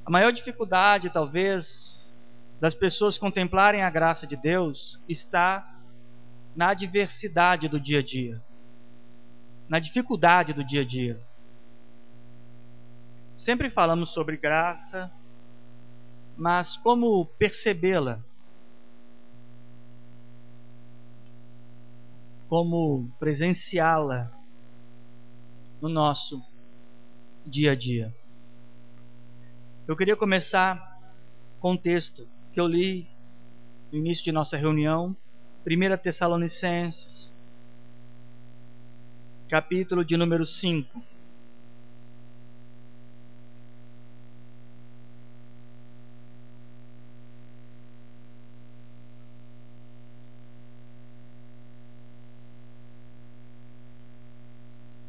A maior dificuldade, talvez, das pessoas contemplarem a graça de Deus está na adversidade do dia a dia, na dificuldade do dia a dia. Sempre falamos sobre graça, mas como percebê-la? Como presenciá-la no nosso dia a dia? Eu queria começar com um texto que eu li no início de nossa reunião, 1 Tessalonicenses, capítulo de número 5.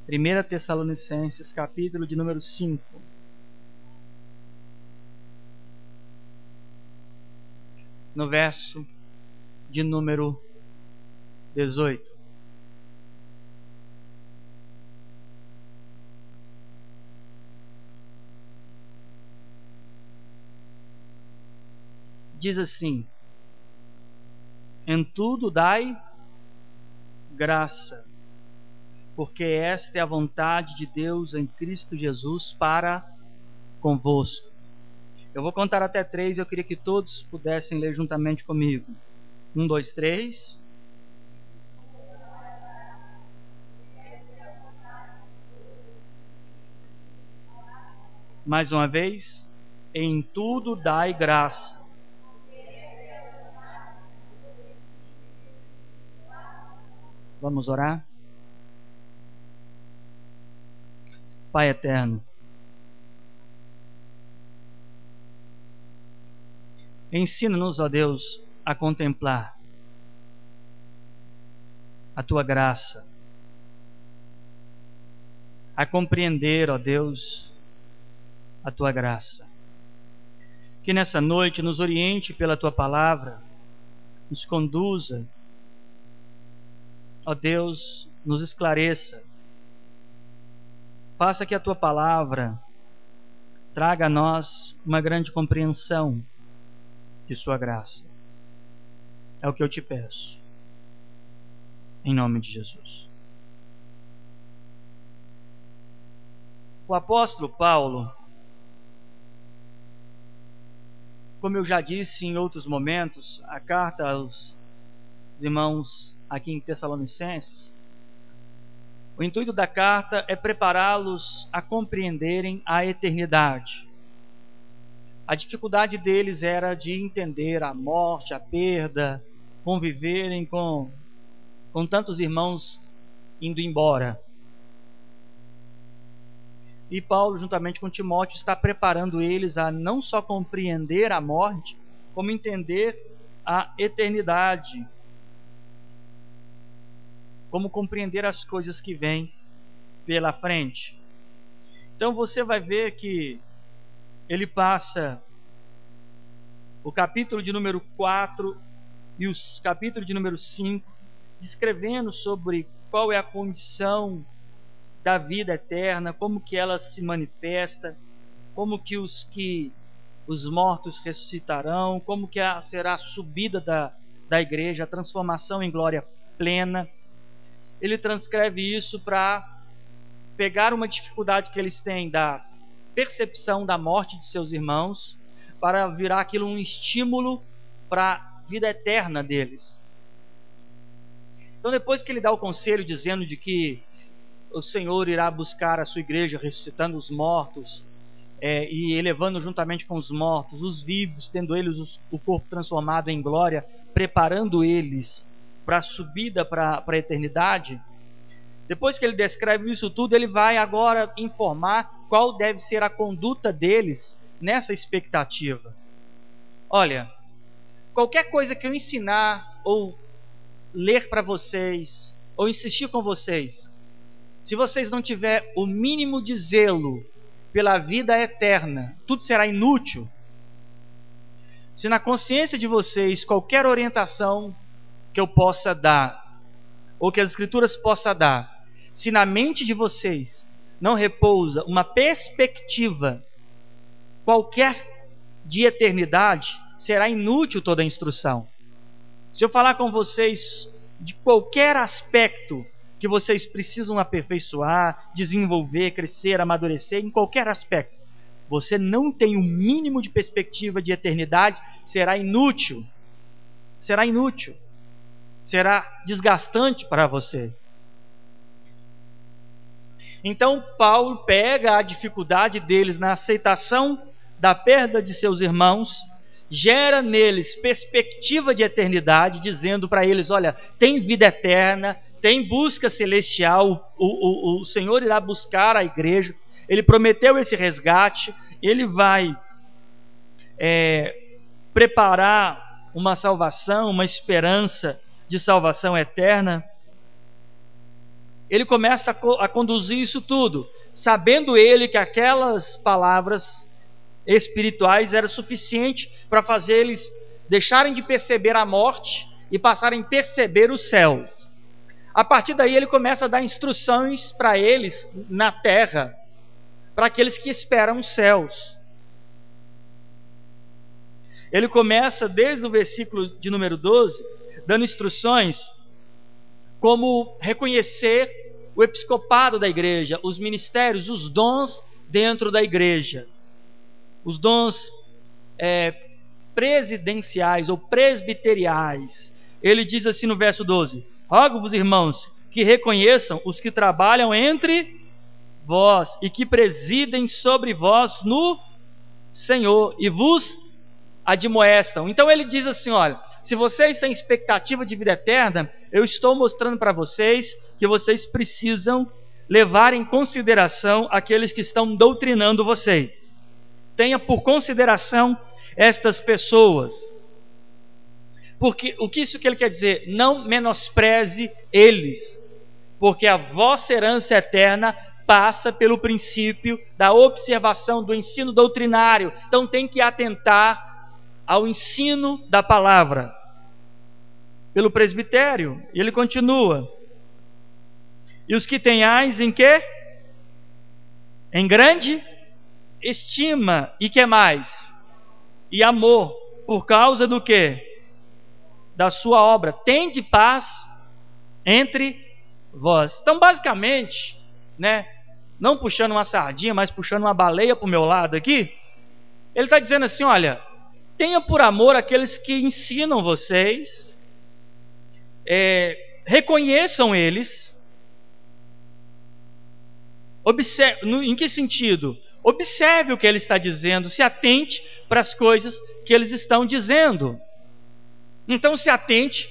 Primeira Tessalonicenses, capítulo de número 5. No verso de número 18. Diz assim: em tudo dai graça, porque esta é a vontade de Deus em Cristo Jesus para convosco. Eu vou contar até 3, eu queria que todos pudessem ler juntamente comigo. 1, 2, 3. Mais uma vez. Em tudo dai graça. Vamos orar? Pai eterno, ensina-nos, ó Deus, a contemplar a Tua graça, a compreender, ó Deus, a Tua graça. Que nessa noite nos oriente pela Tua palavra, nos conduza, ó Deus, nos esclareça. Faça que a Tua palavra traga a nós uma grande compreensão de Sua graça. É o que eu te peço. Em nome de Jesus. O apóstolo Paulo, como eu já disse em outros momentos, a carta aos irmãos aqui em Tessalonicenses, o intuito da carta é prepará-los a compreenderem a eternidade. A dificuldade deles era de entender a morte, a perda, conviverem com tantos irmãos indo embora. E Paulo, juntamente com Timóteo, está preparando eles a não só compreender a morte, como entender a eternidade, como compreender as coisas que vêm pela frente. Então você vai ver que ele passa o capítulo de número 4 e os capítulos de número 5 descrevendo sobre qual é a condição da vida eterna, como que ela se manifesta, como que os mortos ressuscitarão, como que será a subida da igreja, a transformação em glória plena. Ele transcreve isso para pegar uma dificuldade que eles têm da percepção da morte de seus irmãos, para virar aquilo um estímulo para a vida eterna deles. Então, depois que ele dá o conselho dizendo de que o Senhor irá buscar a sua igreja, ressuscitando os mortos, e elevando juntamente com os mortos os vivos, tendo eles o corpo transformado em glória, preparando eles para a subida para a eternidade. Depois que ele descreve isso tudo, ele vai agora informar qual deve ser a conduta deles nessa expectativa. Olha, qualquer coisa que eu ensinar ou ler para vocês, ou insistir com vocês, se vocês não tiverem o mínimo de zelo pela vida eterna, tudo será inútil. Se na consciência de vocês qualquer orientação que eu possa dar, ou que as Escrituras possam dar, se na mente de vocês não repousa uma perspectiva qualquer de eternidade, será inútil toda a instrução. Se eu falar com vocês de qualquer aspecto que vocês precisam aperfeiçoar, desenvolver, crescer, amadurecer, em qualquer aspecto, você não tem o mínimo de perspectiva de eternidade, será inútil. Será inútil. Será desgastante para você. Então Paulo pega a dificuldade deles na aceitação da perda de seus irmãos, gera neles perspectiva de eternidade, dizendo para eles: olha, tem vida eterna, tem busca celestial, o Senhor irá buscar a igreja, Ele prometeu esse resgate, Ele vai preparar uma salvação, uma esperança de salvação eterna. Ele começa a conduzir isso tudo, sabendo ele que aquelas palavras espirituais eram suficientes para fazer eles deixarem de perceber a morte e passarem a perceber o céu. A partir daí ele começa a dar instruções para eles na terra, para aqueles que esperam os céus. Ele começa desde o versículo de número 12, dando instruções como reconhecer o episcopado da igreja, os ministérios, os dons dentro da igreja, os dons presidenciais ou presbiteriais. Ele diz assim no verso 12: rogo-vos, irmãos, que reconheçam os que trabalham entre vós e que presidem sobre vós no Senhor e vos admoestam. Então ele diz assim: olha, se vocês têm expectativa de vida eterna, eu estou mostrando para vocês que vocês precisam levar em consideração aqueles que estão doutrinando vocês. Tenha por consideração estas pessoas. Porque o que isso que ele quer dizer? Não menospreze eles, porque a vossa herança eterna passa pelo princípio da observação do ensino doutrinário. Então tem que atentar ao ensino da palavra pelo presbitério. E ele continua: e os que tenhais em quê? Em grande estima. E que mais? E amor. Por causa do quê? Da sua obra. Tende paz entre vós. Então basicamente, não puxando uma sardinha, mas puxando uma baleia para o meu lado aqui, ele está dizendo assim: olha, tenha por amor aqueles que ensinam vocês, reconheçam eles. Em que sentido? Observe o que ele está dizendo, se atente para as coisas que eles estão dizendo. Então se atente,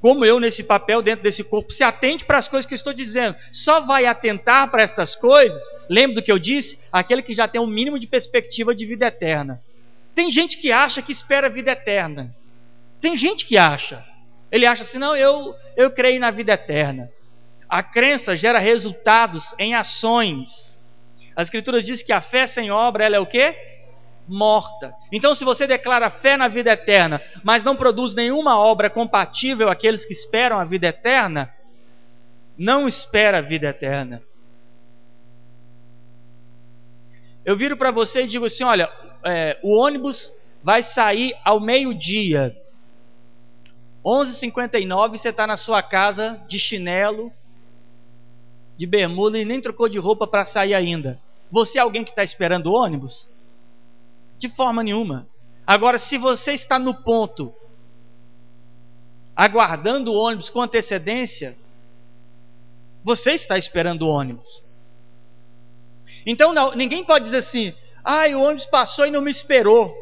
como eu nesse papel dentro desse corpo, se atente para as coisas que eu estou dizendo. Só vai atentar para estas coisas, lembra do que eu disse? Aquele que já tem um mínimo de perspectiva de vida eterna. Tem gente que acha que espera a vida eterna. Tem gente que acha. Ele acha assim: não, eu creio na vida eterna. A crença gera resultados em ações. As Escrituras dizem que a fé sem obra, ela é o quê? Morta. Então se você declara fé na vida eterna, mas não produz nenhuma obra compatível àqueles que esperam a vida eterna, não espera a vida eterna. Eu viro para você e digo assim: olha, o ônibus vai sair ao meio-dia, 11h59, você está na sua casa de chinelo, de bermuda, e nem trocou de roupa para sair ainda. Você é alguém que está esperando o ônibus? De forma nenhuma. Agora, se você está no ponto, aguardando o ônibus com antecedência, você está esperando o ônibus. Então ninguém pode dizer assim: o ônibus passou e não me esperou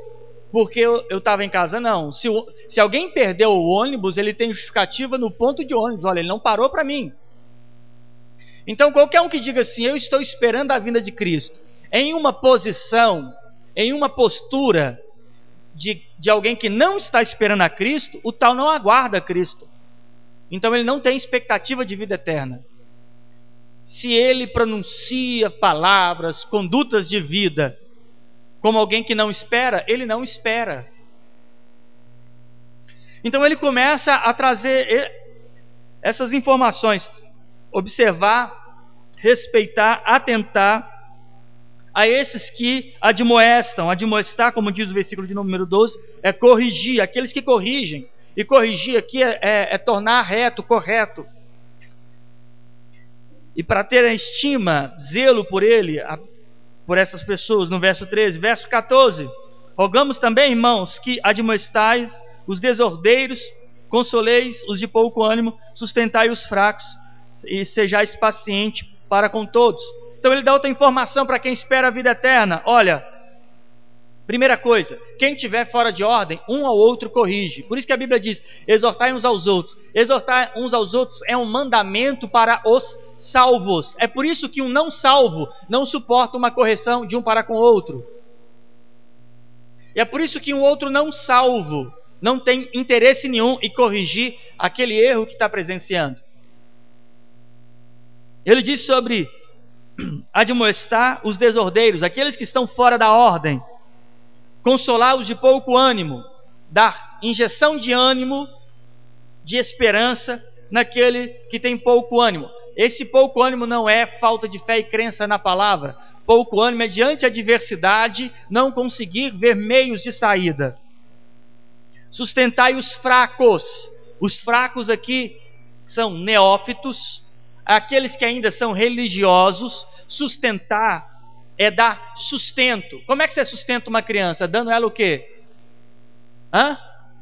porque eu estava em casa. Não, se alguém perdeu o ônibus, ele tem justificativa no ponto de ônibus: olha, ele não parou para mim. Então qualquer um que diga assim: eu estou esperando a vinda de Cristo, em uma posição, em uma postura de alguém que não está esperando a Cristo, o tal não aguarda Cristo. Então ele não tem expectativa de vida eterna. Se ele pronuncia palavras, condutas de vida, como alguém que não espera, ele não espera. Então ele começa a trazer essas informações: observar, respeitar, atentar a esses que admoestam. Admoestar, como diz o versículo de número 12, é corrigir, aqueles que corrigem. E corrigir aqui é tornar reto, correto. E para ter a estima, zelo por ele, por essas pessoas, no verso 13. Verso 14, rogamos também, irmãos, que admoestais os desordeiros, consoleis os de pouco ânimo, sustentai os fracos, e sejais pacientes para com todos. Então ele dá outra informação para quem espera a vida eterna. Olha, primeira coisa, quem estiver fora de ordem, um ao outro corrige. Por isso que a Bíblia diz, exortai uns aos outros. Exortar uns aos outros é um mandamento para os salvos. É por isso que um não salvo não suporta uma correção de um para com o outro. E é por isso que um outro não salvo não tem interesse nenhum em corrigir aquele erro que está presenciando. Ele diz sobre admoestar os desordeiros, aqueles que estão fora da ordem, consolar os de pouco ânimo, dar injeção de ânimo, de esperança naquele que tem pouco ânimo. Esse pouco ânimo não é falta de fé e crença na palavra. Pouco ânimo é diante a adversidade não conseguir ver meios de saída. Sustentai os fracos. Os fracos aqui são neófitos, aqueles que ainda são religiosos. Sustentar é dar sustento. Como é que você sustenta uma criança? Dando ela o quê?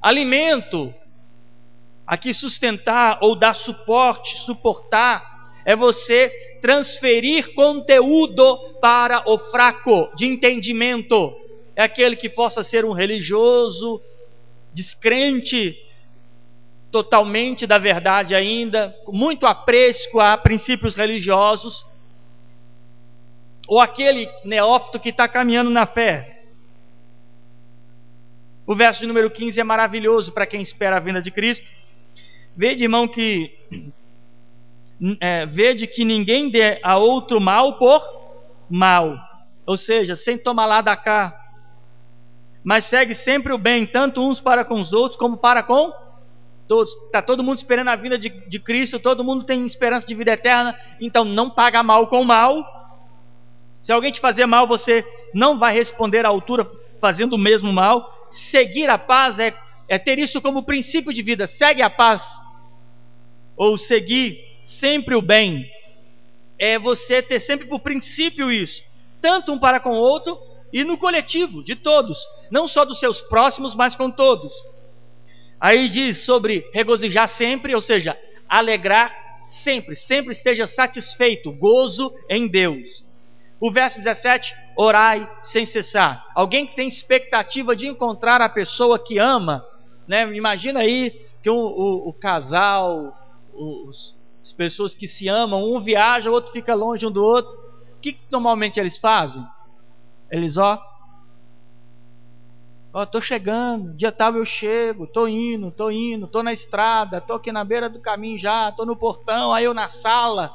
Alimento. Aqui sustentar ou dar suporte, suportar, é você transferir conteúdo para o fraco de entendimento. É aquele que possa ser um religioso, descrente totalmente da verdade ainda, muito apreço a princípios religiosos, ou aquele neófito que está caminhando na fé. O verso de número 15 é maravilhoso para quem espera a vinda de Cristo. Vede, irmão, vede que ninguém dê a outro mal por mal, ou seja, sem tomar lá da cá, mas segue sempre o bem, tanto uns para com os outros, como para com todos. Está todo mundo esperando a vinda de Cristo, todo mundo tem esperança de vida eterna, então não paga mal com mal. Se alguém te fazer mal, você não vai responder à altura fazendo o mesmo mal. Seguir a paz é ter isso como princípio de vida. Segue a paz, ou seguir sempre o bem, é você ter sempre por princípio isso, tanto um para com o outro e no coletivo, de todos, não só dos seus próximos, mas com todos. Aí diz sobre regozijar sempre, ou seja, alegrar sempre, sempre esteja satisfeito, gozo em Deus. O verso 17, orai sem cessar. Alguém que tem expectativa de encontrar a pessoa que ama, né? Imagina aí que o casal, as pessoas que se amam, um viaja, o outro fica longe um do outro. O que normalmente eles fazem? Eles, tô chegando, dia tal eu chego, tô indo, tô na estrada, tô aqui na beira do caminho já, tô no portão, aí eu na sala.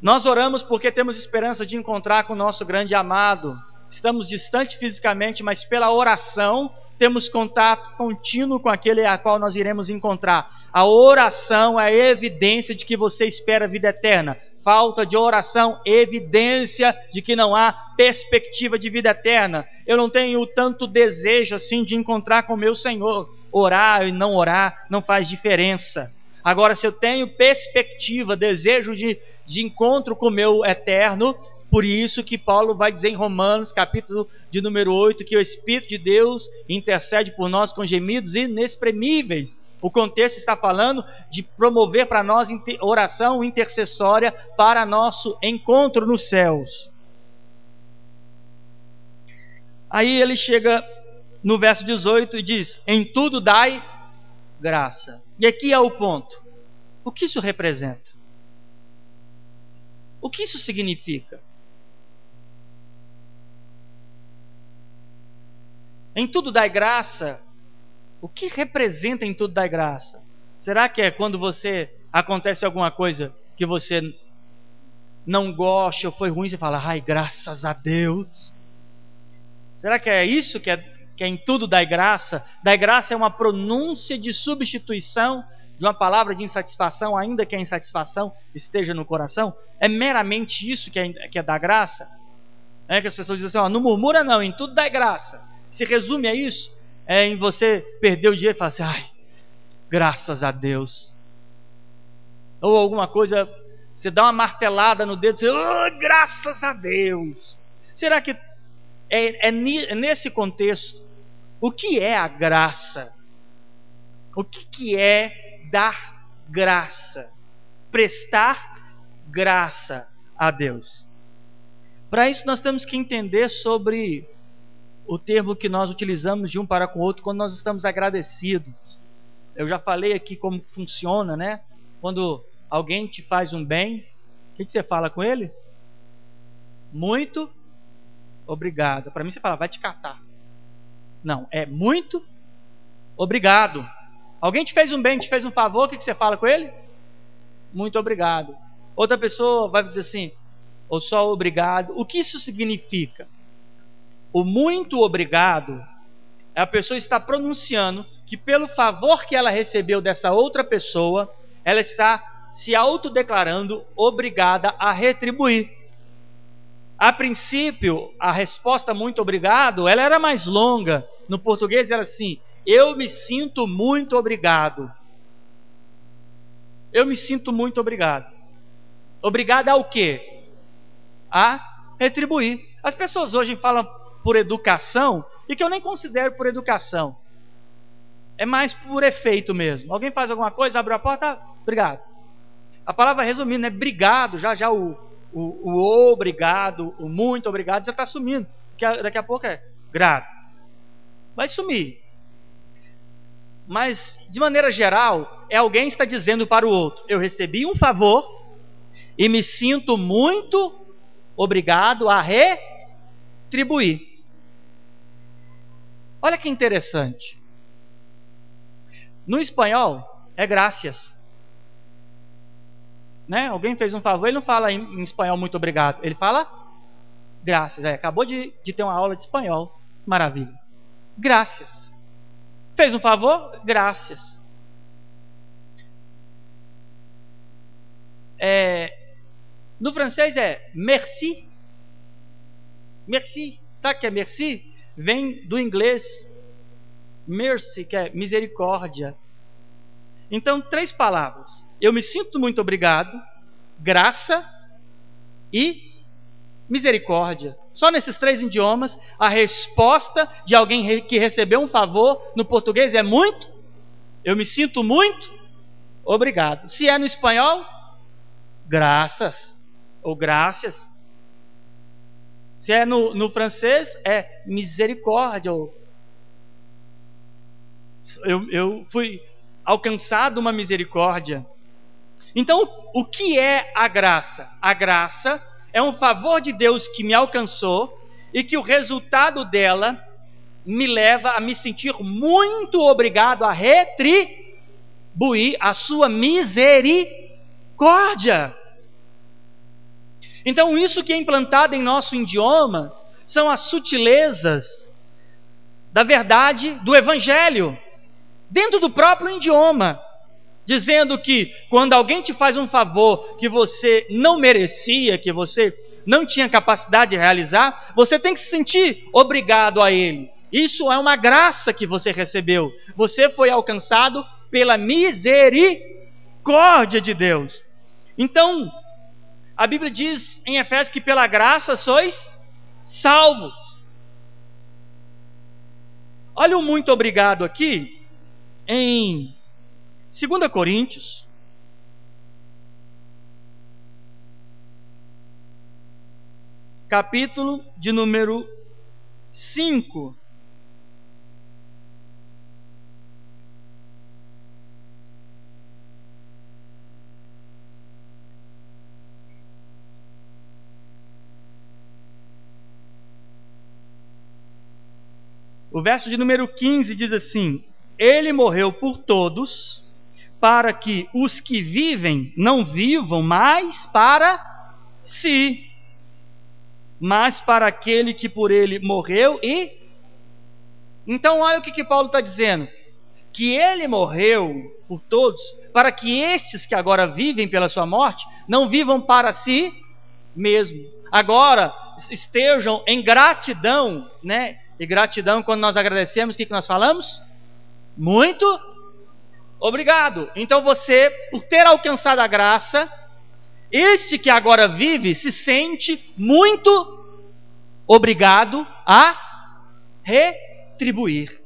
Nós oramos porque temos esperança de encontrar com o nosso grande amado. Estamos distantes fisicamente, mas pela oração temos contato contínuo com aquele a qual nós iremos encontrar. A oração é a evidência de que você espera a vida eterna. Falta de oração, evidência de que não há perspectiva de vida eterna. Eu não tenho tanto desejo assim de encontrar com o meu Senhor. Orar e não orar não faz diferença. Agora, se eu tenho perspectiva, desejo de encontro com o meu eterno, por isso que Paulo vai dizer em Romanos, capítulo de número 8, que o Espírito de Deus intercede por nós com gemidos inexprimíveis. O contexto está falando de promover para nós oração intercessória para nosso encontro nos céus. Aí ele chega no verso 18 e diz, em tudo dai graça. E aqui é o ponto. O que isso representa? O que isso significa? Em tudo dai graça. O que representa em tudo dai graça? Será que é quando acontece alguma coisa que você não gosta ou foi ruim, você fala, ai, graças a Deus? Será que é isso que é em tudo dai graça? Dai graça é uma pronúncia de substituição de uma palavra de insatisfação, ainda que a insatisfação esteja no coração? É meramente isso que é dar graça? Que as pessoas dizem assim, não murmura não, em tudo dá graça. Se resume a isso? Em você perder o dinheiro e falar assim, ai, graças a Deus. Ou alguma coisa, você dá uma martelada no dedo e diz, graças a Deus. Será que é nesse contexto? O que é a graça? O que é dar graça? Prestar graça a Deus. Para isso nós temos que entender sobre o termo que nós utilizamos de um para com o outro quando nós estamos agradecidos. Eu já falei aqui como funciona, né? Quando alguém te faz um bem, o que você fala com ele? Muito obrigado. Para mim você fala, vai te catar. Não, é muito obrigado. Alguém te fez um bem, te fez um favor, o que você fala com ele? Muito obrigado. Outra pessoa vai dizer assim, ou só obrigado. O que isso significa? O muito obrigado é a pessoa está pronunciando que pelo favor que ela recebeu dessa outra pessoa, ela está se autodeclarando obrigada a retribuir. A princípio, a resposta muito obrigado, ela era mais longa. No português era assim, eu me sinto muito obrigado. Eu me sinto muito obrigado. Obrigado ao quê? A retribuir. As pessoas hoje falam por educação, e que eu nem considero por educação. É mais por efeito mesmo. Alguém faz alguma coisa, abre a porta, obrigado. A palavra resumindo é obrigado, já o obrigado, o muito obrigado já está sumindo. Daqui a pouco é grato. Vai sumir. Mas, de maneira geral, alguém está dizendo para o outro, eu recebi um favor e me sinto muito obrigado a retribuir. Olha que interessante. No espanhol, é gracias. Né? Alguém fez um favor, ele não fala em espanhol muito obrigado, ele fala graças. Acabou de ter uma aula de espanhol, maravilha. Graças. Fez um favor? Graças. No francês é merci. Merci. Sabe o que é merci? Vem do inglês mercy, que é misericórdia. Então, 3 palavras. Eu me sinto muito obrigado, graça e misericórdia. Só nesses 3 idiomas, a resposta de alguém que recebeu um favor no português é muito. Eu me sinto muito obrigado. Se é no espanhol, graças ou graças. Se é no francês, é misericórdia. Eu fui alcançado uma misericórdia. Então, o que é a graça? A graça é um favor de Deus que me alcançou e que o resultado dela me leva a me sentir muito obrigado a retribuir a sua misericórdia. Então, isso que é implantado em nosso idioma são as sutilezas da verdade do Evangelho, dentro do próprio idioma, dizendo que quando alguém te faz um favor que você não merecia, que você não tinha capacidade de realizar, você tem que se sentir obrigado a ele. Isso é uma graça que você recebeu. Você foi alcançado pela misericórdia de Deus. Então, a Bíblia diz em Efésios que pela graça sois salvos. Olha o muito obrigado aqui em 2 Coríntios, capítulo de número 5. O verso de número 15 diz assim: Ele morreu por todos, para que os que vivem não vivam mais para si, mas para aquele que por ele morreu e... Então olha o que Paulo está dizendo. que ele morreu por todos, para que estes que agora vivem pela sua morte, não vivam para si mesmo. Agora estejam em gratidão, né? E gratidão, quando nós agradecemos, o que nós falamos? Muito obrigado. Então você, por ter alcançado a graça, este que agora vive se sente muito obrigado a retribuir.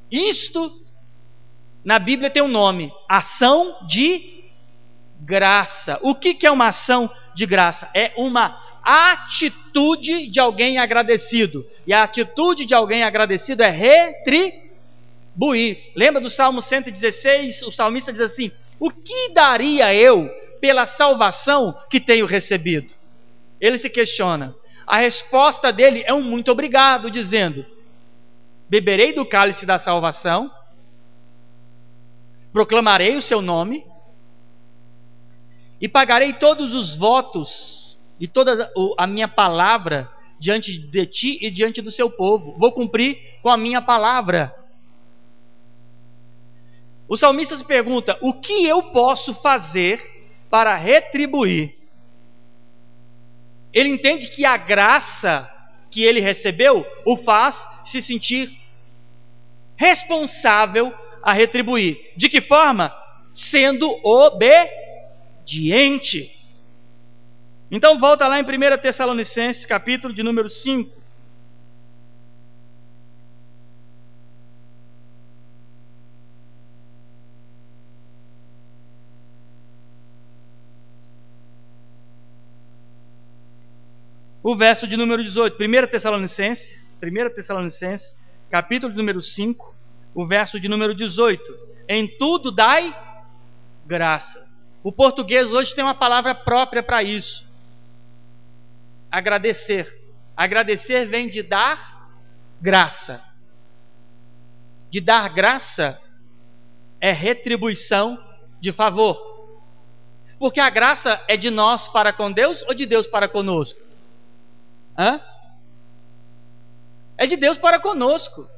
Isto na Bíblia tem um nome: ação de graça. O que é uma ação de graça? É uma atitude de alguém agradecido. E a atitude de alguém agradecido é retribuir. Lembra do Salmo 116? O salmista diz assim: o que daria eu pela salvação que tenho recebido? Ele se questiona. A resposta dele é um muito obrigado, dizendo: beberei do cálice da salvação, proclamarei o seu nome e pagarei todos os votos e toda a minha palavra diante de ti e diante do seu povo. Vou cumprir com a minha palavra. O salmista se pergunta: o que eu posso fazer para retribuir? Ele entende que a graça que ele recebeu o faz se sentir responsável a retribuir. De que forma? Sendo obediente. Então volta lá em 1 Tessalonicenses, capítulo de número 5. O verso de número 18. 1 Tessalonicenses, capítulo de número 5, o verso de número 18. Em tudo dai graça. O português hoje tem uma palavra própria para isso: agradecer. Agradecer vem de dar graça. De dar graça é retribuição de favor. Porque a graça é de nós para com Deus ou de Deus para conosco? É de Deus para conosco.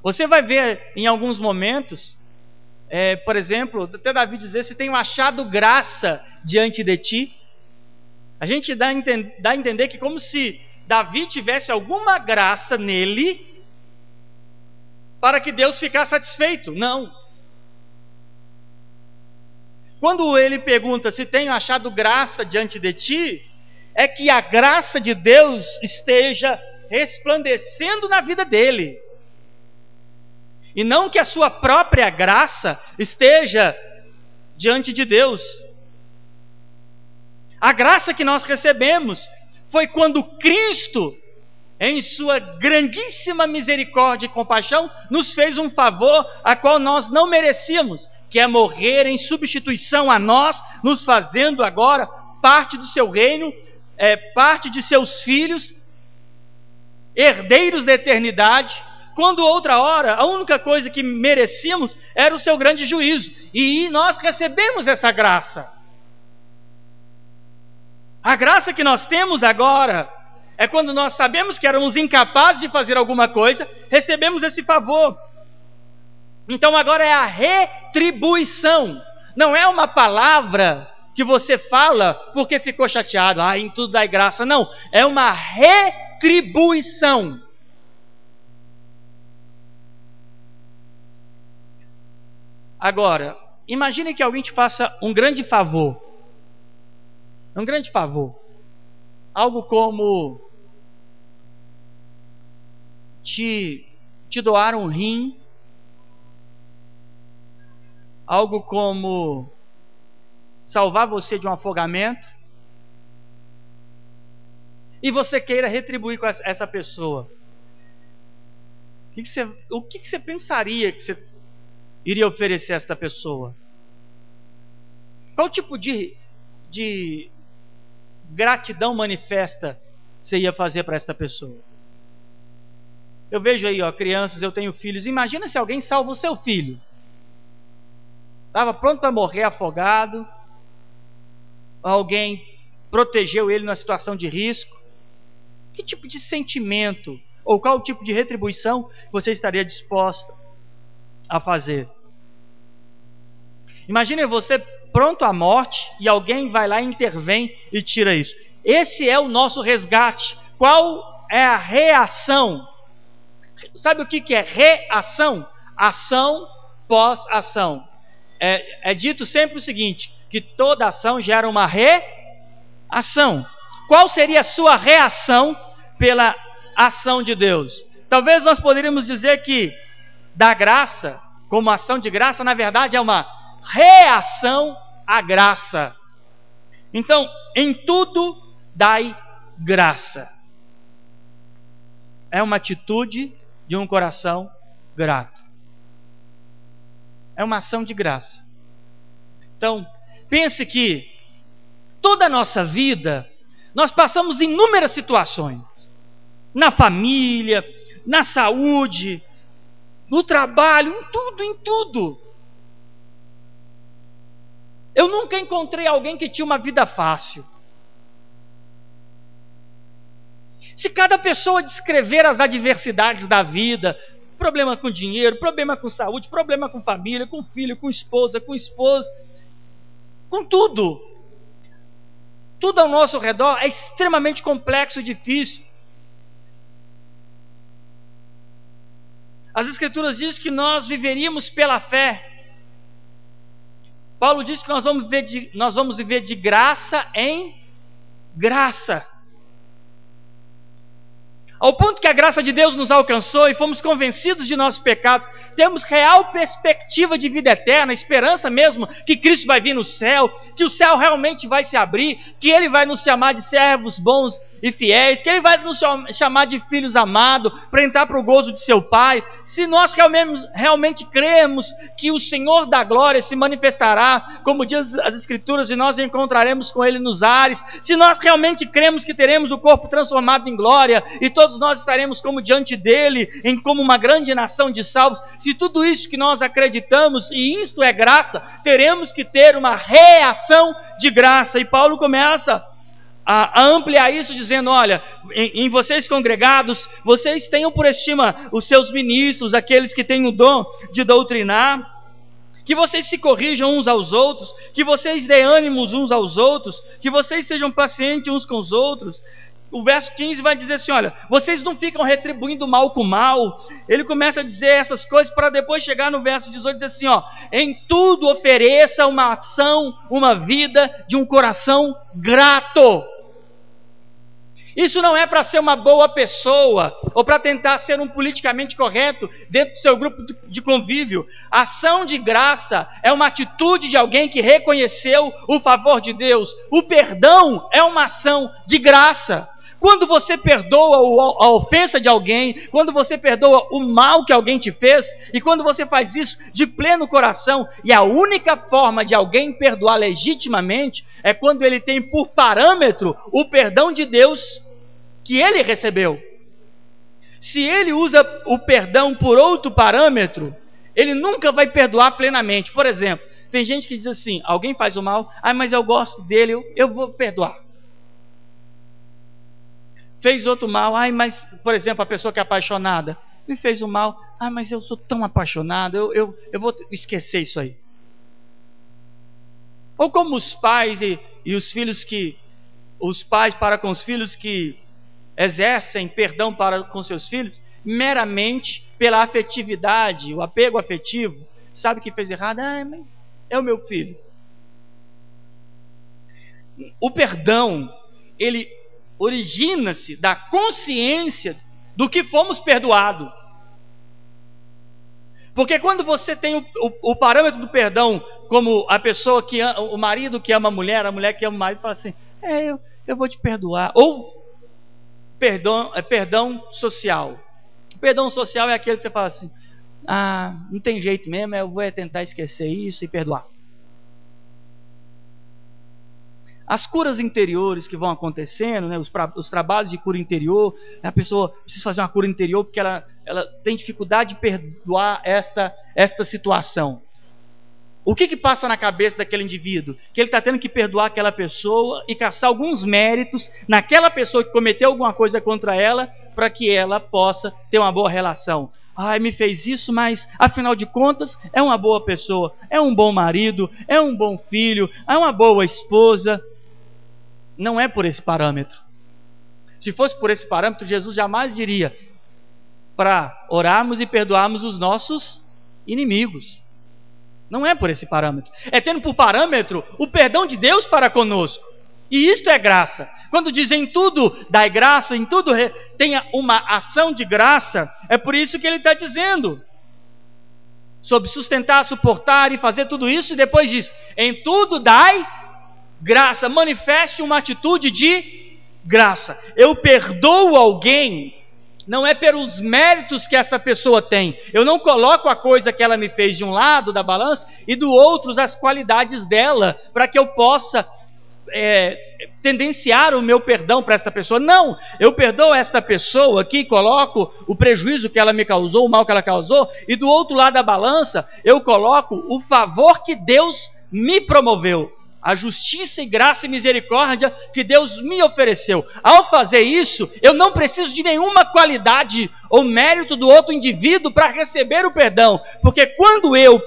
Você vai ver em alguns momentos, por exemplo, até Davi dizer: se tenho achado graça diante de ti. A gente dá a entender que como se Davi tivesse alguma graça nele para que Deus ficasse satisfeito. Não. Quando ele pergunta se tenho achado graça diante de ti, é que a graça de Deus esteja resplandecendo na vida dele. E não que a sua própria graça esteja diante de Deus. A graça que nós recebemos foi quando Cristo, em sua grandíssima misericórdia e compaixão, nos fez um favor a qual nós não merecíamos, que é morrer em substituição a nós, nos fazendo agora parte do seu reino, parte de seus filhos, herdeiros da eternidade, quando outra hora a única coisa que merecíamos era o seu grande juízo, e nós recebemos essa graça. A graça que nós temos agora é quando nós sabemos que éramos incapazes de fazer alguma coisa, recebemos esse favor. Então agora é a retribuição. Não é uma palavra que você fala porque ficou chateado, em tudo dai graça. Não, é uma retribuição. Agora, imagine que alguém te faça um grande favor. Um grande favor. Algo como te doar um rim. Algo como salvar você de um afogamento. E você queira retribuir com essa pessoa. O que você pensaria que você iria oferecer a esta pessoa? Qual tipo de gratidão manifesta você ia fazer para esta pessoa? Eu vejo aí, crianças, eu tenho filhos. Imagina se alguém salva o seu filho. Estava pronto para morrer afogado. Alguém protegeu ele numa situação de risco. Que tipo de sentimento Ou qual tipo de retribuição você estaria disposta a fazer? Imagine você pronto à morte e alguém vai lá, intervém e tira isso. Esse é o nosso resgate. Qual é a reação? Sabe o que é reação? Ação pós-ação. É dito sempre o seguinte, que toda ação gera uma reação. Qual seria a sua reação pela ação de Deus? Talvez nós poderíamos dizer que dar graça, como ação de graça, na verdade é uma reação à graça. Então, em tudo dai graça. É uma atitude de um coração grato. É uma ação de graça. Então, pense que toda a nossa vida, nós passamos inúmeras situações. Na família, na saúde, no trabalho, em tudo. Eu nunca encontrei alguém que tinha uma vida fácil. Se cada pessoa descrever as adversidades da vida, problema com dinheiro, problema com saúde, problema com família, com filho, com esposa, com tudo ao nosso redor é extremamente complexo e difícil. As Escrituras dizem que nós viveríamos pela fé. Paulo diz que nós vamos viver de graça em graça. Ao ponto que a graça de Deus nos alcançou e fomos convencidos de nossos pecados, temos real perspectiva de vida eterna, esperança mesmo que Cristo vai vir no céu, que o céu realmente vai se abrir, que Ele vai nos chamar de servos bons e fiéis, que Ele vai nos chamar de filhos amados, para entrar para o gozo de seu Pai. Se nós realmente cremos que o Senhor da glória se manifestará, como diz as Escrituras, e nós encontraremos com Ele nos ares, se nós realmente cremos que teremos o corpo transformado em glória, e todos nós estaremos como diante dEle, como uma grande nação de salvos, se tudo isso que nós acreditamos, e isto é graça, teremos que ter uma reação de graça. E Paulo começa a ampliar isso dizendo, olha, em vocês congregados, vocês tenham por estima os seus ministros, aqueles que têm o dom de doutrinar, que vocês se corrijam uns aos outros, que vocês dêem ânimos uns aos outros, que vocês sejam pacientes uns com os outros. O verso 15 vai dizer assim, olha, vocês não ficam retribuindo mal com mal. Ele começa a dizer essas coisas para depois chegar no verso 18 e dizer assim, ó, em tudo ofereça uma ação, uma vida de um coração grato. Isso não é para ser uma boa pessoa ou para tentar ser um politicamente correto dentro do seu grupo de convívio. A ação de graça é uma atitude de alguém que reconheceu o favor de Deus. O perdão é uma ação de graça. Quando você perdoa a ofensa de alguém, quando você perdoa o mal que alguém te fez, e quando você faz isso de pleno coração, e a única forma de alguém perdoar legitimamente é quando ele tem por parâmetro o perdão de Deus que ele recebeu. Se ele usa o perdão por outro parâmetro, ele nunca vai perdoar plenamente. Por exemplo, tem gente que diz assim, alguém faz o mal, mas eu gosto dele, eu vou perdoar. Fez outro mal, mas, por exemplo, a pessoa que é apaixonada, me fez o mal, mas eu sou tão apaixonado, eu vou esquecer isso aí. Ou como os pais e os filhos os pais para com os filhos que exercem perdão para com seus filhos, meramente pela afetividade, o apego afetivo, sabe que fez errado, mas é o meu filho. O perdão, ele origina-se da consciência do que fomos perdoados. Porque quando você tem o parâmetro do perdão, como a pessoa que ama, o marido que ama a mulher que ama o marido, fala assim, eu vou te perdoar. Ou perdão social. O perdão social é aquele que você fala assim, não tem jeito mesmo, eu vou tentar esquecer isso e perdoar. As curas interiores que vão acontecendo, né, os trabalhos de cura interior, a pessoa precisa fazer uma cura interior porque ela tem dificuldade de perdoar esta situação. O que passa na cabeça daquele indivíduo? Que ele está tendo que perdoar aquela pessoa e caçar alguns méritos naquela pessoa que cometeu alguma coisa contra ela, para que ela possa ter uma boa relação. Ai, me fez isso, mas afinal de contas é uma boa pessoa, é um bom marido, é um bom filho, é uma boa esposa. Não é por esse parâmetro. Se fosse por esse parâmetro, Jesus jamais diria para orarmos e perdoarmos os nossos inimigos. Não é por esse parâmetro. É tendo por parâmetro o perdão de Deus para conosco. E isto é graça. Quando diz em tudo dai graça, em tudo tenha uma ação de graça, é por isso que ele está dizendo. Sobre sustentar, suportar e fazer tudo isso, e depois diz, em tudo dai graça. Manifeste uma atitude de graça. Eu perdoo alguém, não é pelos méritos que esta pessoa tem. Eu não coloco a coisa que ela me fez de um lado da balança e do outro as qualidades dela, para que eu possa tendenciar o meu perdão para esta pessoa. Não, eu perdoo esta pessoa aqui, coloco o prejuízo que ela me causou, o mal que ela causou, e do outro lado da balança eu coloco o favor que Deus me promoveu, a justiça e graça e misericórdia que Deus me ofereceu. Ao fazer isso, eu não preciso de nenhuma qualidade ou mérito do outro indivíduo para receber o perdão, porque quando eu,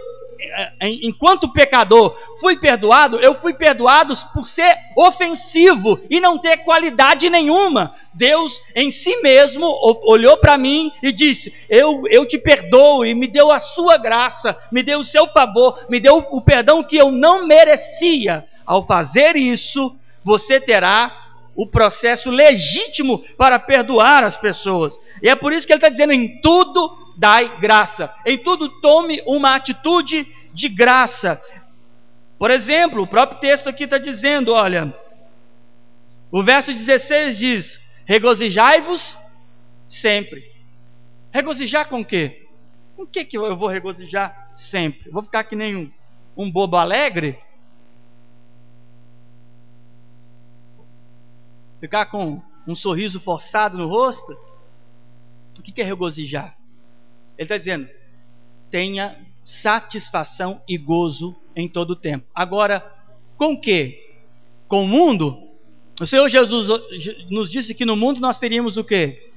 enquanto pecador, fui perdoado, eu fui perdoado por ser ofensivo e não ter qualidade nenhuma. Deus em si mesmo olhou para mim e disse, eu te perdoo, e me deu a sua graça, me deu o seu favor, me deu o perdão que eu não merecia. Ao fazer isso, você terá o processo legítimo para perdoar as pessoas. E é por isso que ele está dizendo, em tudo dai graça, em tudo tome uma atitude de graça. Por exemplo, o próprio texto aqui está dizendo, olha, o verso 16 diz, regozijai-vos sempre. Regozijar com o quê? Com o que eu vou regozijar sempre? Vou ficar que nem um bobo alegre? Ficar com um sorriso forçado no rosto? O que é regozijar? Ele está dizendo, tenha satisfação e gozo em todo o tempo. Agora, com o quê? Com o mundo? O Senhor Jesus nos disse que no mundo nós teríamos o quê?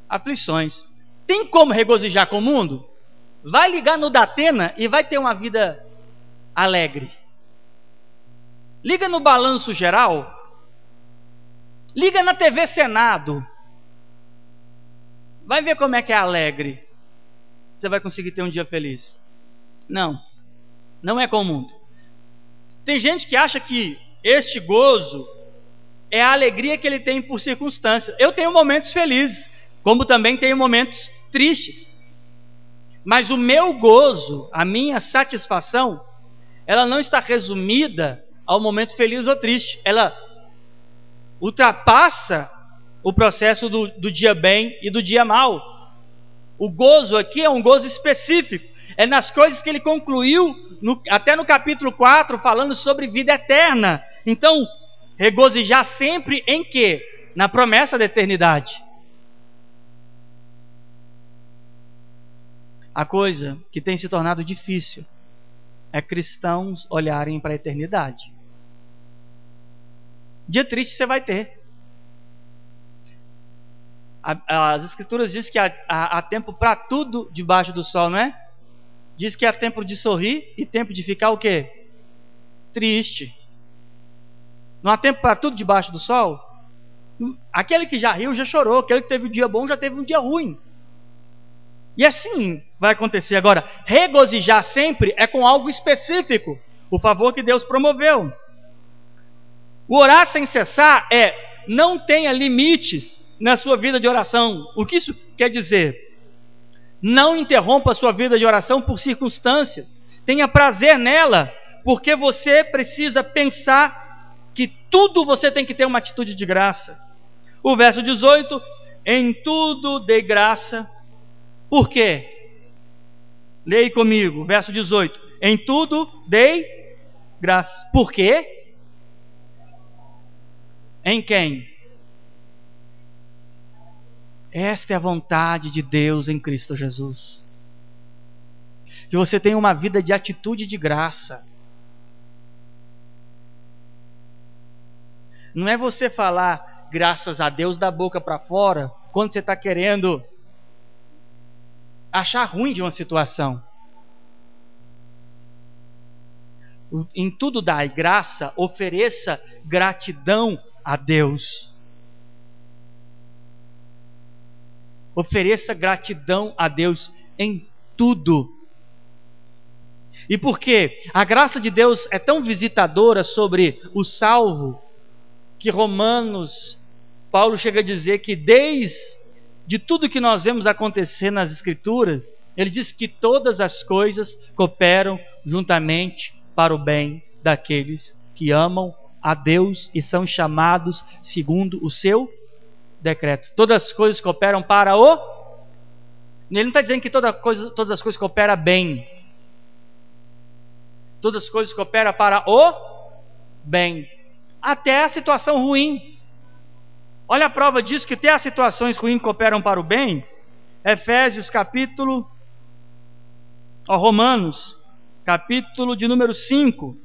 Aflições. Tem como regozijar com o mundo? Vai ligar no Datena e vai ter uma vida alegre. Liga no Balanço Geral. Liga na TV Senado. Vai ver como é que é alegre. Você vai conseguir ter um dia feliz. Não, não é com o mundo. Tem gente que acha que este gozo é a alegria que ele tem por circunstância. Eu tenho momentos felizes, como também tenho momentos tristes. Mas o meu gozo, a minha satisfação, ela não está resumida ao momento feliz ou triste. Ela ultrapassa o processo do dia bem e do dia mal. O gozo aqui é um gozo específico. É nas coisas que ele concluiu, até no capítulo 4, falando sobre vida eterna. Então, regozijar sempre em quê? Na promessa da eternidade. A coisa que tem se tornado difícil é cristãos olharem para a eternidade. Dia triste você vai ter. As escrituras dizem que há tempo para tudo debaixo do sol, não é? Diz que há tempo de sorrir e tempo de ficar o quê? Triste. Não há tempo para tudo debaixo do sol? Aquele que já riu já chorou, aquele que teve um dia bom já teve um dia ruim. E assim vai acontecer. Agora, regozijar sempre é com algo específico, o favor que Deus promoveu. O orar sem cessar não tenha limites na sua vida de oração. O que isso quer dizer? Não interrompa a sua vida de oração por circunstâncias. Tenha prazer nela, porque você precisa pensar que tudo você tem que ter uma atitude de graça. O verso 18, em tudo dê graça. Por quê? Leia comigo, verso 18. Em tudo dei graça. Por quê? Em quem? Esta é a vontade de Deus em Cristo Jesus. que você tenha uma vida de atitude de graça. Não é você falar graças a Deus da boca para fora quando você está querendo achar ruim de uma situação. Em tudo dai graça, ofereça gratidão a Deus. Ofereça gratidão a Deus em tudo. E por quê? A graça de Deus é tão visitadora sobre o salvo, que Paulo chega a dizer que desde tudo que nós vemos acontecer nas Escrituras, ele diz que todas as coisas cooperam juntamente para o bem daqueles que amam a Deus e são chamados segundo o seu decreto. Todas as coisas cooperam para o... Ele não está dizendo que todas as coisas cooperam bem. Todas as coisas cooperam para o bem. Até a situação ruim. Olha a prova disso, que até as situações ruins cooperam para o bem. Romanos, capítulo de número 5.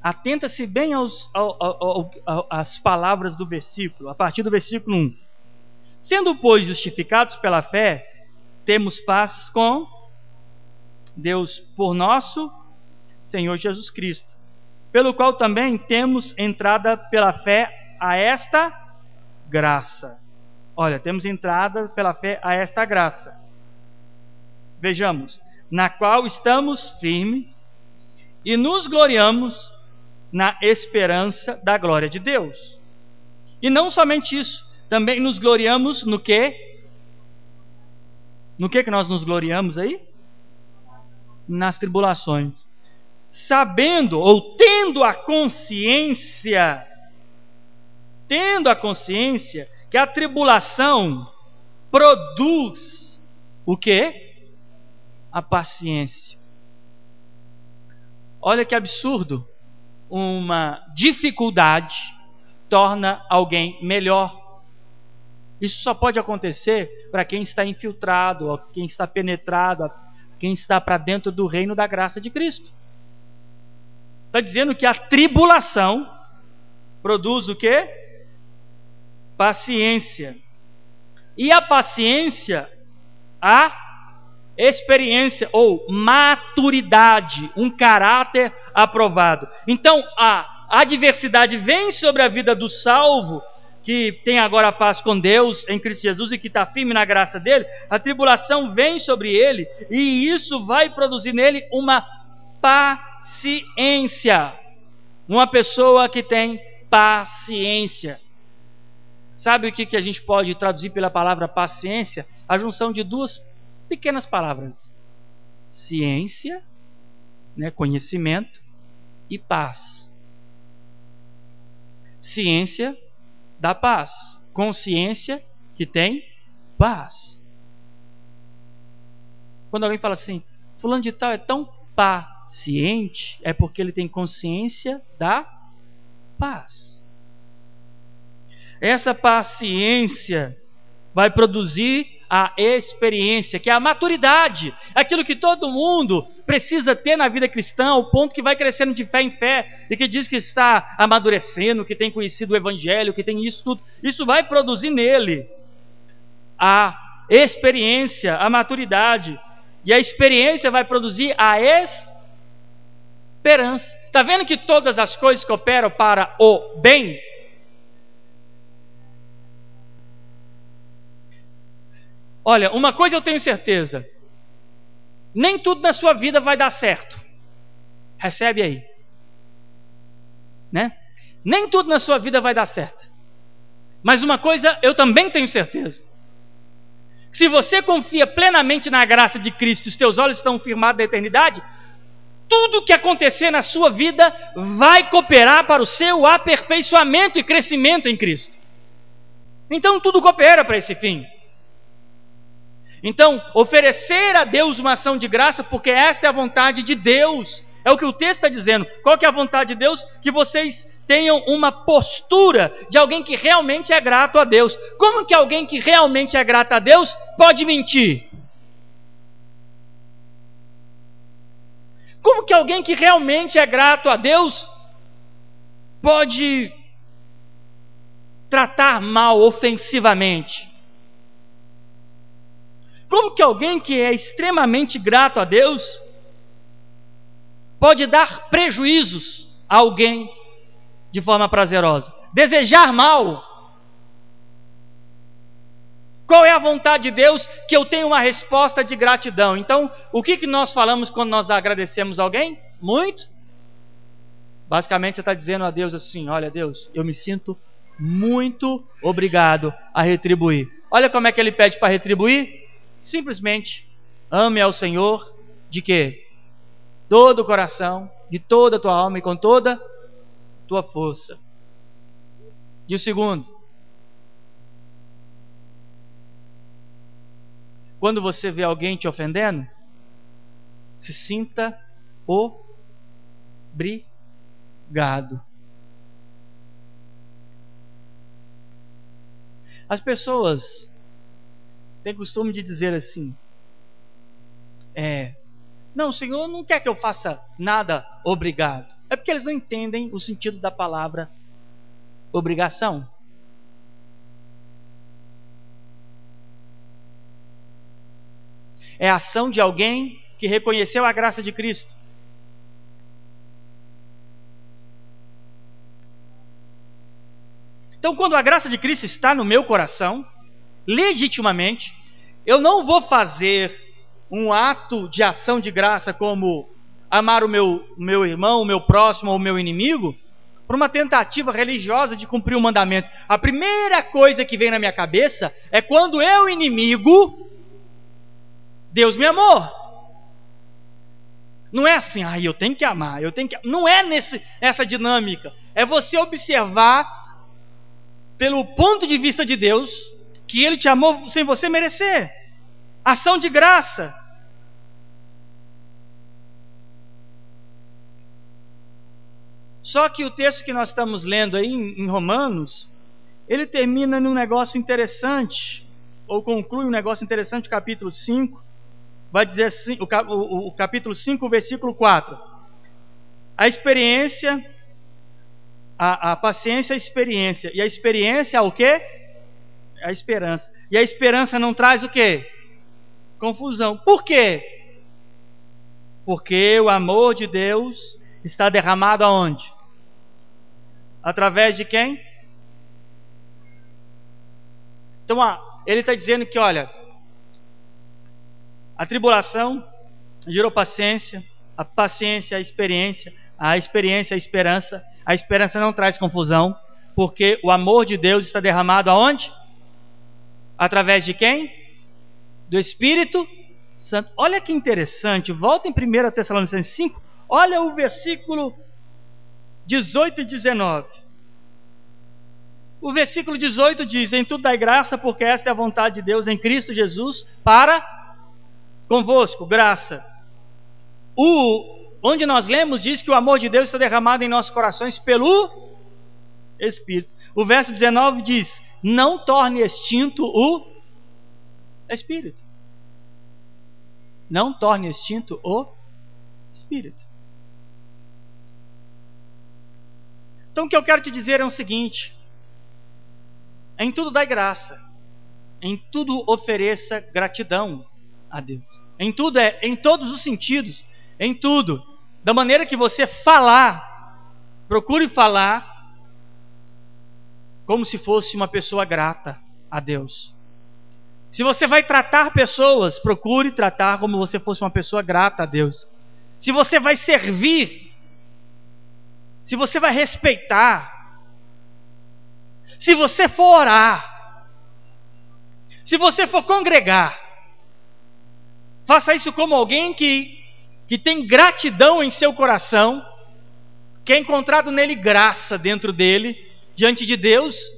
Atenta-se bem às palavras do versículo, a partir do versículo 1. Sendo, pois, justificados pela fé, temos paz com Deus por nosso Senhor Jesus Cristo, pelo qual também temos entrada pela fé a esta graça. Olha, temos entrada pela fé a esta graça. Vejamos, na qual estamos firmes e nos gloriamos na esperança da glória de Deus. E não somente isso, também nos gloriamos no quê? No que nós nos gloriamos aí? Nas tribulações. Sabendo ou tendo a consciência que a tribulação produz o quê? A paciência. Olha que absurdo. Uma dificuldade torna alguém melhor. Isso só pode acontecer para quem está infiltrado, quem está penetrado, quem está para dentro do reino da graça de Cristo. Está dizendo que a tribulação produz o quê? Paciência. E a paciência, a experiência ou maturidade, um caráter aprovado. Então a adversidade vem sobre a vida do salvo, que tem agora a paz com Deus em Cristo Jesus e que está firme na graça dele. A tribulação vem sobre ele e isso vai produzir nele uma paciência. Uma pessoa que tem paciência. Sabe o que a gente pode traduzir pela palavra paciência? A junção de duas pequenas palavras: ciência, né, conhecimento, e paz. Ciência dá paz, consciência que tem paz. Quando alguém fala assim, fulano de tal é tão paciente, é porque ele tem consciência da paz. Essa paciência vai produzir a experiência, que é a maturidade, aquilo que todo mundo precisa ter na vida cristã, ao ponto que vai crescendo de fé em fé, e que diz que está amadurecendo, que tem conhecido o evangelho, que tem isso tudo. Isso vai produzir nele a experiência, a maturidade, e a experiência vai produzir a esperança. Está vendo que todas as coisas cooperam para o bem? Olha, uma coisa eu tenho certeza: nem tudo na sua vida vai dar certo. Recebe aí, né? Nem tudo na sua vida vai dar certo. Mas uma coisa eu também tenho certeza: se você confia plenamente na graça de Cristo, os teus olhos estão firmados na eternidade, tudo que acontecer na sua vida vai cooperar para o seu aperfeiçoamento e crescimento em Cristo. Então tudo coopera para esse fim. Então, oferecer a Deus uma ação de graça, porque esta é a vontade de Deus. É o que o texto está dizendo. Qual que é a vontade de Deus? Que vocês tenham uma postura de alguém que realmente é grato a Deus. Como que alguém que realmente é grato a Deus pode mentir? Como que alguém que realmente é grato a Deus pode tratar mal ofensivamente? Como que alguém que é extremamente grato a Deus pode dar prejuízos a alguém de forma prazerosa? Desejar mal. Qual é a vontade de Deus? Que eu tenha uma resposta de gratidão. Então, o que nós falamos quando nós agradecemos alguém? Muito. Basicamente, você está dizendo a Deus assim: olha, Deus, eu me sinto muito obrigado a retribuir. Olha como é que ele pede para retribuir. Simplesmente, ame ao Senhor de quê? Todo o coração, de toda a tua alma e com toda a tua força. E o segundo, quando você vê alguém te ofendendo, se sinta obrigado. As pessoas têm costume de dizer assim: não, o Senhor não quer que eu faça nada obrigado. É porque eles não entendem o sentido da palavra obrigação. É a ação de alguém que reconheceu a graça de Cristo. Então, quando a graça de Cristo está no meu coração, legitimamente, eu não vou fazer um ato de ação de graça como amar o meu irmão, o meu próximo ou o meu inimigo, por uma tentativa religiosa de cumprir o mandamento. A primeira coisa que vem na minha cabeça é quando eu, inimigo, Deus me amou. Não é assim, eu tenho que amar, não é essa dinâmica. É você observar, pelo ponto de vista de Deus, que Ele te amou sem você merecer. Ação de graça. Só que o texto que nós estamos lendo aí em Romanos, ele termina num negócio interessante, ou conclui um negócio interessante, capítulo 5, vai dizer assim, o capítulo 5, versículo 4. A experiência, a paciência, a experiência. E a experiência, o quê? A esperança. E a esperança não traz o quê? Confusão. Por quê? Porque o amor de Deus está derramado aonde? Através de quem? Então, ele está dizendo que, olha, a tribulação gerou paciência, a paciência, a experiência a esperança. A esperança não traz confusão, porque o amor de Deus está derramado aonde? Através de quem? Do Espírito Santo. Olha que interessante, volta em 1 Tessalonicenses 5, olha o versículo 18 e 19. O versículo 18 diz: em tudo dai graça, porque esta é a vontade de Deus em Cristo Jesus para convosco, graça. Onde nós lemos diz que o amor de Deus está derramado em nossos corações pelo Espírito. O verso 19 diz: não torne extinto o Espírito. Não torne extinto o Espírito. Então o que eu quero te dizer é o seguinte: em tudo dai graça, em tudo ofereça gratidão a Deus. Em tudo em todos os sentidos, em tudo. Da maneira que você falar, procure falar como se fosse uma pessoa grata a Deus. Se você vai tratar pessoas, procure tratar como se fosse uma pessoa grata a Deus. Se você vai servir, se você vai respeitar, se você for orar, se você for congregar, faça isso como alguém que tem gratidão em seu coração, que é encontrado nele graça dentro dele, diante de Deus,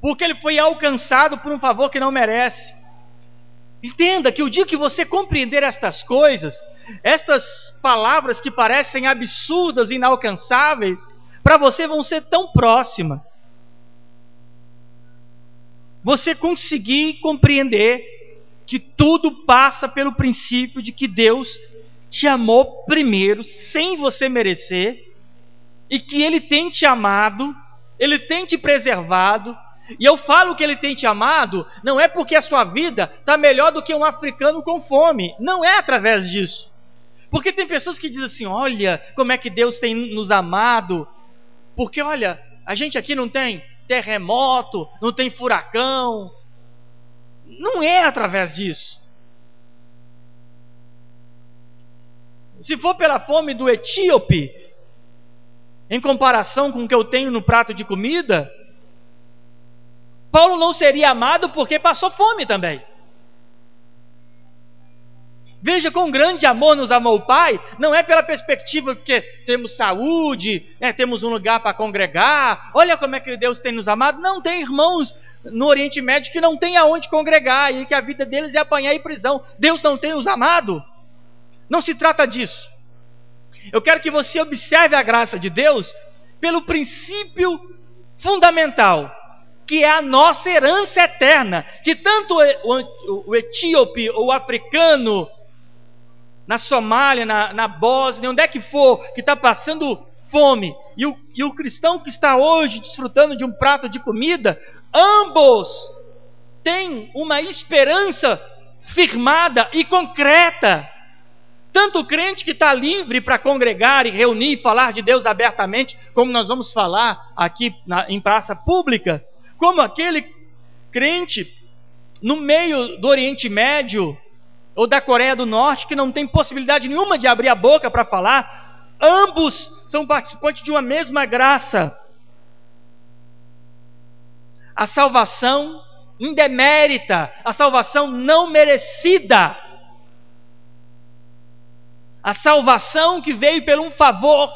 porque ele foi alcançado por um favor que não merece. Entenda que o dia que você compreender estas coisas, estas palavras que parecem absurdas, inalcançáveis, para você vão ser tão próximas. Você conseguir compreender que tudo passa pelo princípio de que Deus te amou primeiro, sem você merecer, e que Ele tem te amado, Ele tem te preservado. E eu falo que Ele tem te amado, não é porque a sua vida está melhor do que um africano com fome, não é através disso. Porque tem pessoas que dizem assim: olha como é que Deus tem nos amado, porque olha, a gente aqui não tem terremoto, não tem furacão. Não é através disso. Se for pela fome do etíope, em comparação com o que eu tenho no prato de comida, Paulo não seria amado porque passou fome também. Veja com grande amor nos amou o Pai, não é pela perspectiva que temos saúde, temos um lugar para congregar, olha como é que Deus tem nos amado. Não, tem irmãos no Oriente Médio que não tem aonde congregar, e que a vida deles é apanhar em prisão. Deus não tem os amado? Não se trata disso. Eu quero que você observe a graça de Deus pelo princípio fundamental, que é a nossa herança eterna, que tanto o etíope ou o africano, na Somália, na Bósnia, onde é que for, que está passando fome, e o cristão que está hoje desfrutando de um prato de comida, ambos têm uma esperança firmada e concreta. Tanto o crente que está livre para congregar e reunir e falar de Deus abertamente, como nós vamos falar aqui em praça pública, como aquele crente no meio do Oriente Médio ou da Coreia do Norte, que não tem possibilidade nenhuma de abrir a boca para falar. Ambos são participantes de uma mesma graça. A salvação indemérita, a salvação não merecida, a salvação que veio por um favor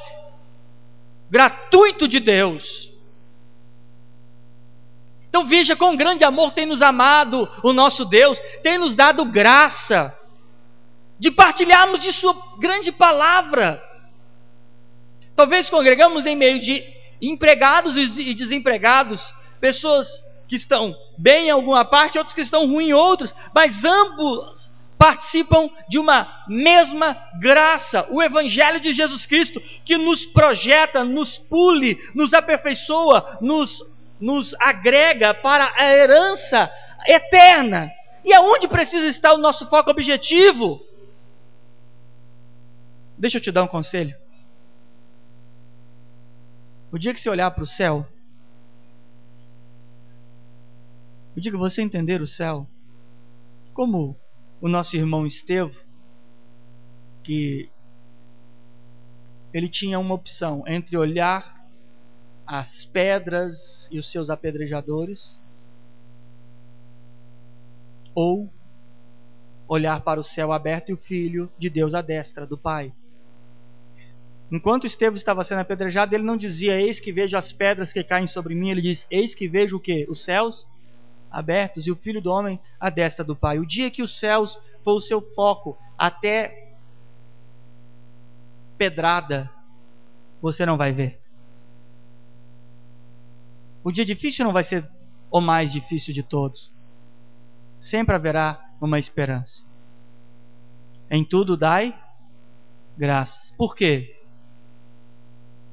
gratuito de Deus. Então veja com grande amor tem nos amado o nosso Deus, tem nos dado graça de partilharmos de sua grande palavra. Talvez congregamos em meio de empregados e desempregados, pessoas que estão bem em alguma parte, outros que estão ruim em outras, mas ambos participam de uma mesma graça, o Evangelho de Jesus Cristo, que nos projeta, nos pule, nos aperfeiçoa, nos agrega para a herança eterna. E aonde precisa estar o nosso foco objetivo? Deixa eu te dar um conselho. O dia que você olhar para o céu, o dia que você entender o céu, como o nosso irmão Estevão, que ele tinha uma opção entre olhar as pedras e os seus apedrejadores, ou olhar para o céu aberto e o Filho de Deus à destra do Pai. Enquanto Estevão estava sendo apedrejado, ele não dizia: eis que vejo as pedras que caem sobre mim. Ele diz: eis que vejo o quê? Os céus abertos e o Filho do Homem à destra do Pai. O dia que os céus for o seu foco, até pedrada você não vai ver. O dia difícil não vai ser o mais difícil de todos. Sempre haverá uma esperança. Em tudo dai graças. Por quê?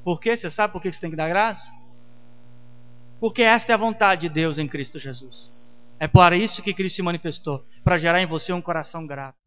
Porque você sabe por que você tem que dar graça? Porque esta é a vontade de Deus em Cristo Jesus. É para isso que Cristo se manifestou, para gerar em você um coração grato.